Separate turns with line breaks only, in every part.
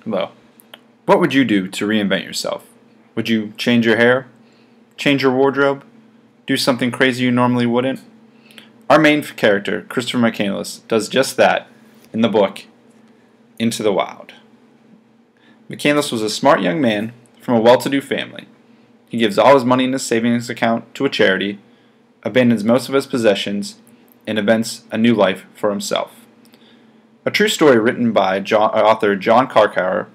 Hello. What would you do to reinvent yourself? Would you change your hair? Change your wardrobe? Do something crazy you normally wouldn't? Our main character, Christopher McCandless, does just that in the book Into the Wild. McCandless was a smart young man from a well-to-do family. He gives all his money in his savings account to a charity, abandons most of his possessions, and invents a new life for himself. A true story written by author John Krakauer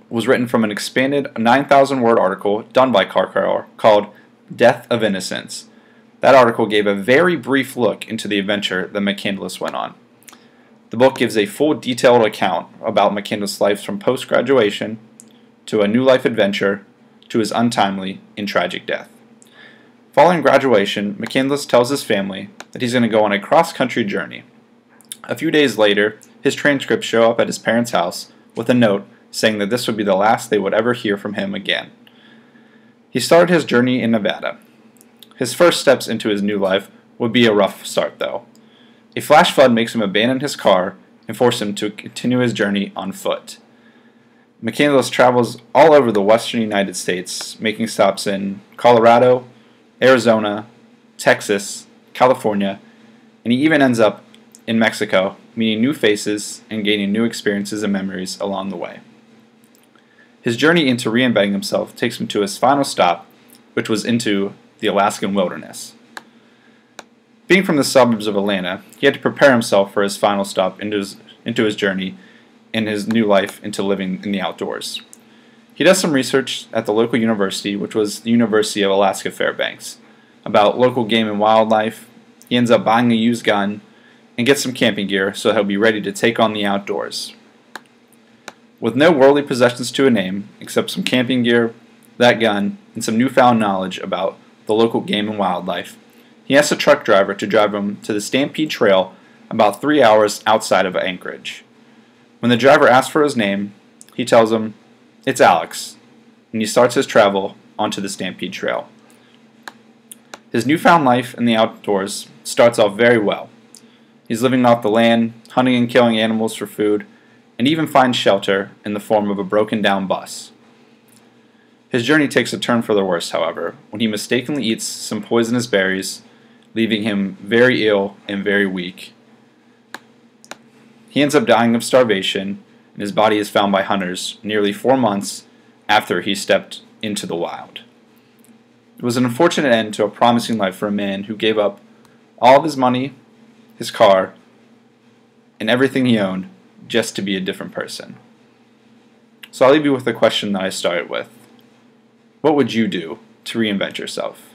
was written from an expanded 9,000-word article done by Krakauer called Death of Innocence. That article gave a very brief look into the adventure that McCandless went on. The book gives a full detailed account about McCandless' life from post-graduation to a new life adventure to his untimely and tragic death. Following graduation, McCandless tells his family that he's going to go on a cross-country journey. A few days later, his transcripts show up at his parents' house with a note saying that this would be the last they would ever hear from him again. He started his journey in Nevada. His first steps into his new life would be a rough start, though. A flash flood makes him abandon his car and force him to continue his journey on foot. McCandless travels all over the western United States, making stops in Colorado, Arizona, Texas, California, and he even ends up in Mexico, meeting new faces and gaining new experiences and memories along the way. His journey into reinventing himself takes him to his final stop, which was into the Alaskan wilderness. Being from the suburbs of Atlanta, he had to prepare himself for his final stop into his journey in his new life into living in the outdoors. He does some research at the local university, which was the University of Alaska Fairbanks, about local game and wildlife. He ends up buying a used gun and gets some camping gear so he'll be ready to take on the outdoors. With no worldly possessions to a name, except some camping gear, that gun, and some newfound knowledge about the local game and wildlife, he asks a truck driver to drive him to the Stampede Trail about 3 hours outside of Anchorage. When the driver asks for his name, he tells him it's Alex, and he starts his travel onto the Stampede Trail. His newfound life in the outdoors starts off very well. He's living off the land, hunting and killing animals for food, and even finds shelter in the form of a broken-down bus. His journey takes a turn for the worse, however, when he mistakenly eats some poisonous berries, leaving him very ill and very weak. He ends up dying of starvation, and his body is found by hunters nearly 4 months after he stepped into the wild. It was an unfortunate end to a promising life for a man who gave up all of his money, his car, and everything he owned just to be a different person. So I'll leave you with the question that I started with. What would you do to reinvent yourself?